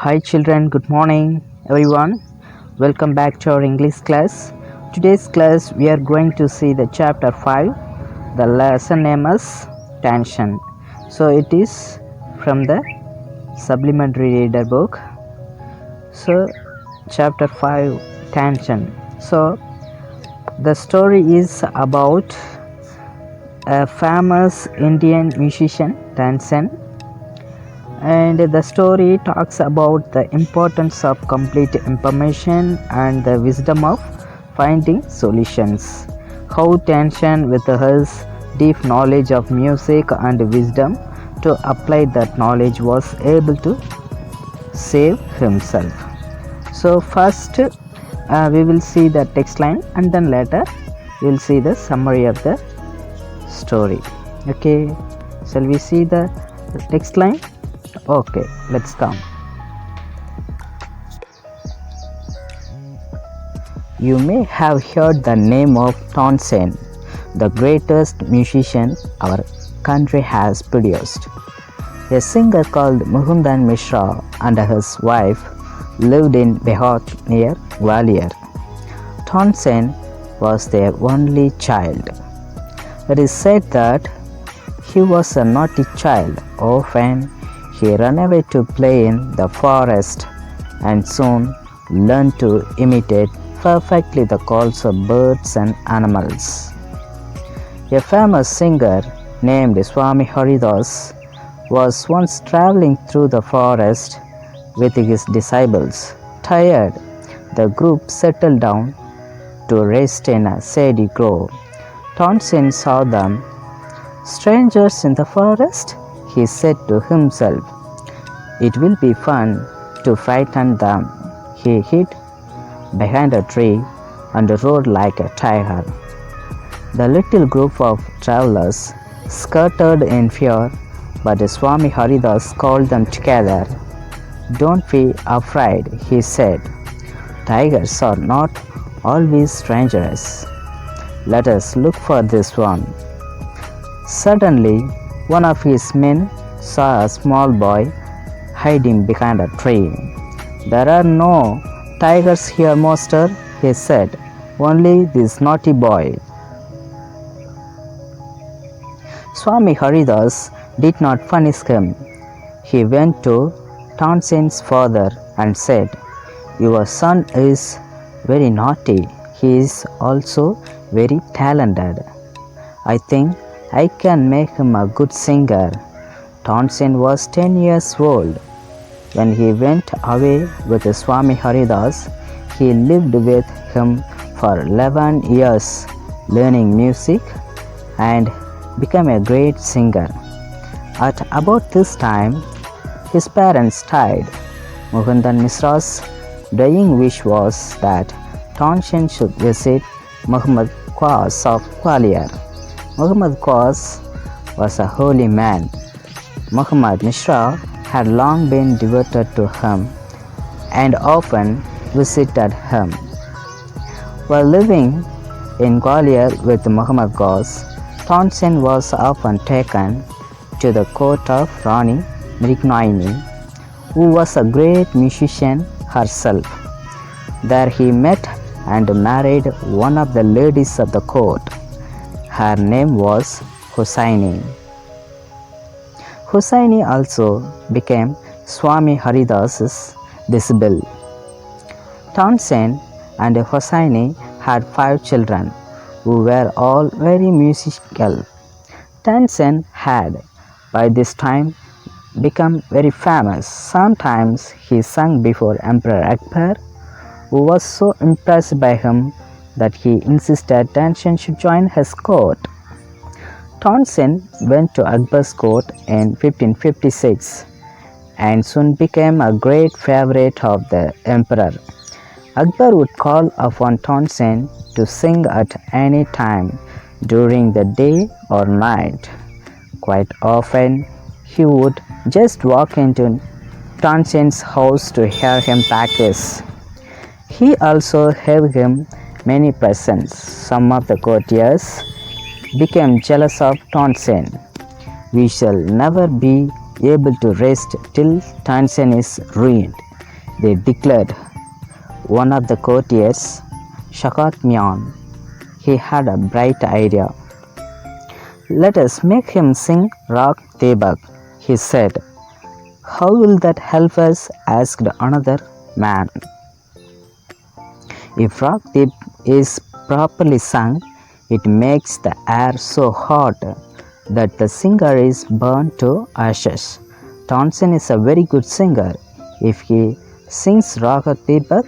Hi children, good morning everyone. Welcome back to our English class. Today's class we are going to see the chapter 5. The lesson name is Tansen. So it is from the Supplementary Reader book. So chapter 5 Tansen. So the story is about a famous Indian musician Tansen, and the story talks about the importance of complete information and the wisdom of finding solutions. How Tansen, with his deep knowledge of music and wisdom to apply that knowledge, was able to save himself. So first we will see the text line, and then later we will see the summary of the story. Okay, shall we see the text line? Okay, let's come. You may have heard the name of Tansen, the greatest musician our country has produced. A singer called Mukundan Mishra and his wife lived in Behot near Gwalior. Tansen was their only child. It is said that he was a naughty child. Often he ran away to play in the forest and soon learned to imitate perfectly the calls of birds and animals. A famous singer named Swami Haridas was once traveling through the forest with his disciples. Tired, the group settled down to rest in a shady grove. Tansen saw them. Strangers in the forest, he said to himself. It will be fun to frighten them. He hid behind a tree and roared like a tiger. The little group of travelers scattered in fear, but Swami Haridas called them together. Don't be afraid, he said. Tigers are not always dangerous. Let us look for this one. Suddenly, one of his men saw a small boy hiding behind a tree. There are no tigers here, master, he said. Only this naughty boy. Swami Haridas did not punish him. He went to Tansen's father and said, Your son is very naughty. He is also very talented. I think I can make him a good singer. Tansen was 10 years old. When he went away with Swami Haridas, he lived with him for 11 years, learning music and became a great singer. At about this time, his parents died. Mukundan Mishra's dying wish was that Tansen should visit Muhammad Quas of Gwalior. Muhammad Quas was a holy man. Muhammad Mishra had long been devoted to him and often visited him. While living in Gwalior with Muhammad Quas, Tansen was often taken to the court of Rani Mrignaini, who was a great musician herself. There he met and married one of the ladies of the court. Her name was Husaini. Husaini also became Swami Haridas's disciple. Tansen and Husaini had 5 children who were all very musical. Tansen had by this time become very famous. Sometimes he sang before Emperor Akbar, who was so impressed by him that he insisted Tansen should join his court. Tansen went to Akbar's court in 1556 and soon became a great favorite of the emperor. Akbar would call upon Tansen to sing at any time during the day or night. Quite often, he would just walk into Tansen's house to hear him practice. He also gave him many presents. Some of the courtiers became jealous of Tansen. We shall never be able to rest till Tansen is ruined, they declared. One of the courtiers, Shakat Mian, he had a bright idea. Let us make him sing Rag Tebak, he said. How will that help us? Asked another man. If Rag Teb is properly sung, it makes the air so hot that the singer is burned to ashes. Tansen is a very good singer. If he sings Raga Tebak,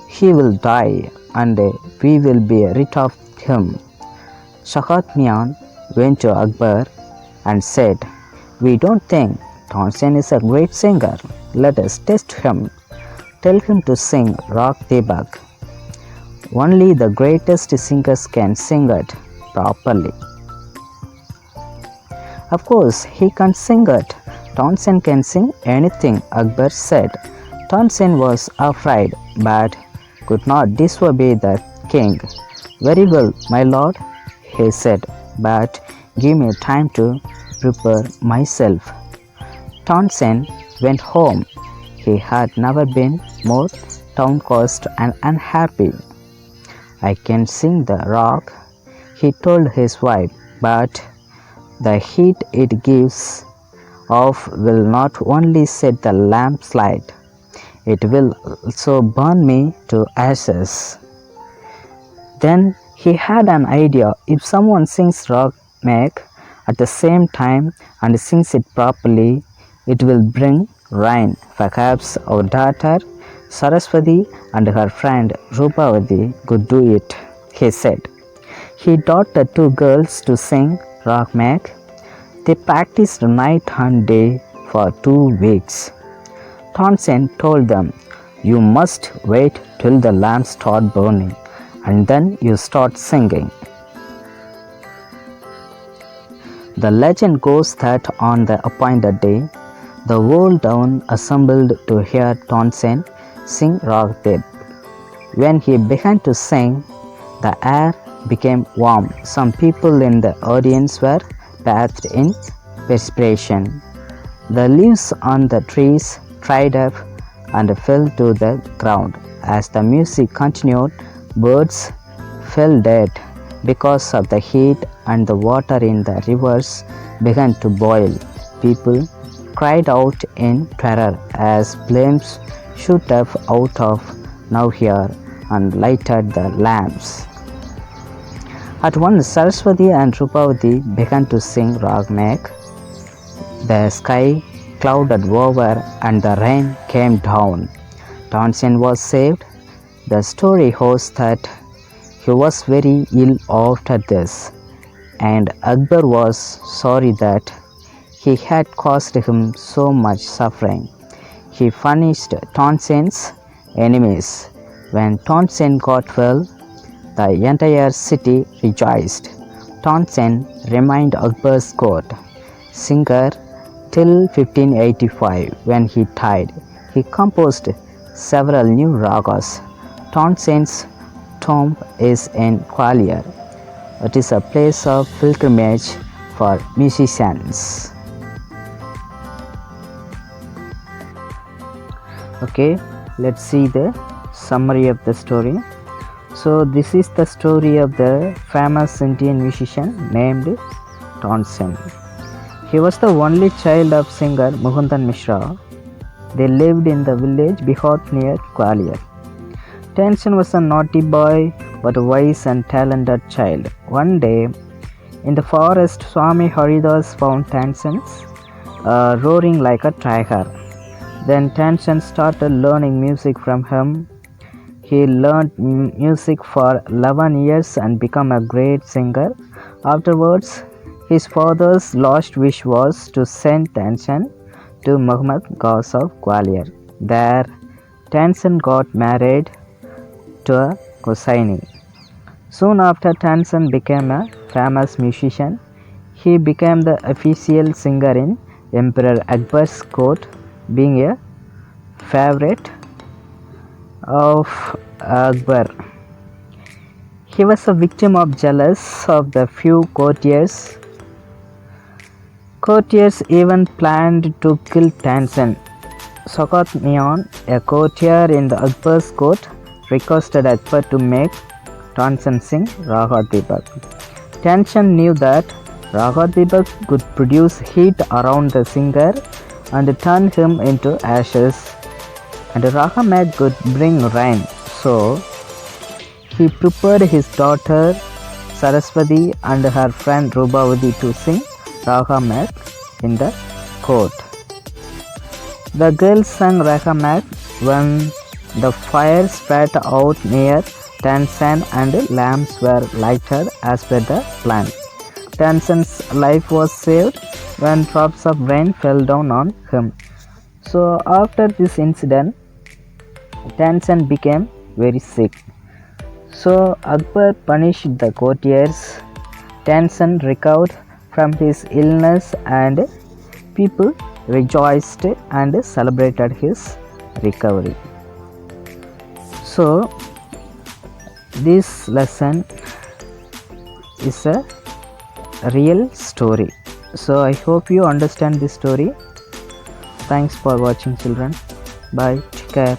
he will die and we will be rid of him. Shakat Mian went to Akbar and said, We don't think Tansen is a great singer. Let us test him. Tell him to sing Rag Tebak. Only the greatest singers can sing it properly. Of course, he can't sing it. Tansen can sing anything, Akbar said. Tansen was afraid but could not disobey the king. Very well, my lord, he said, but give me time to prepare myself. Tansen went home. He had never been more downcast and unhappy. I can sing the rock, he told his wife, but the heat it gives off will not only set the lamp's light, it will also burn me to ashes. Then he had an idea. If someone sings rock make at the same time and sings it properly, it will bring rain. Perhaps our daughter Saraswati and her friend Rupavati could do it, he said. He taught the two girls to sing Rag Meg. They practiced night and day for 2 weeks. Tansen told them, You must wait till the lamps start burning and then you start singing. The legend goes that on the appointed day, the whole town assembled to hear Tansen sing Rag Teb. When he began to sing, the air became warm. Some people in the audience were bathed in perspiration. The leaves on the trees dried up and fell to the ground. As the music continued, birds fell dead because of the heat and the water in the rivers began to boil. People cried out in terror as flames shoot up out of nowhere and lighted the lamps. At once Saraswati and Rupavati began to sing Rag Meg. The sky clouded over and the rain came down. Tansen was saved. The story holds that he was very ill after this, and Akbar was sorry that he had caused him so much suffering. He punished Tansen's enemies. When Tansen got well, the entire city rejoiced. Tansen remained Akbar's court singer till 1585. When he died, he composed several new ragas. Tansen's tomb is in Gwalior. It is a place of pilgrimage for musicians. Okay, let's see the summary of the story. So this is the story of the famous Indian musician named Tansen. He was the only child of singer Mukundan Mishra. They lived in the village Bihot near Gwalior. Tansen was a naughty boy but a wise and talented child. One day in the forest, Swami Haridas found Tansen roaring like a tiger. Then Tansen started learning music from him. He learned music for 11 years and became a great singer. Afterwards, his father's last wish was to send Tansen to Muhammad Ghaus of Gwalior. There, Tansen got married to a Hossaini. Soon after, Tansen became a famous musician. He became the official singer in Emperor Akbar's court, being a favorite of Akbar. He was a victim of jealous of the few courtiers. Courtiers even planned to kill Tansen. Sokotmion, a courtier in the Akbar's court, requested Akbar to make Tansen sing Raga Deepak. Tansen knew that Raga Deepak could produce heat around the singer and turn him into ashes, and Raga Mag could bring rain. So he prepared his daughter Saraswati and her friend Rubavati to sing Raga Mag in the court. The girls sang Raga Mag when the fire spread out near Tansen and lamps were lighted as per the plan. Tansen's life was saved when drops of rain fell down on him. So after this incident, Tansen became very sick. So Akbar punished the courtiers. Tansen recovered from his illness and people rejoiced and celebrated his recovery. So this lesson is a real story. So I hope you understand this story. Thanks for watching, children. Bye. Take care.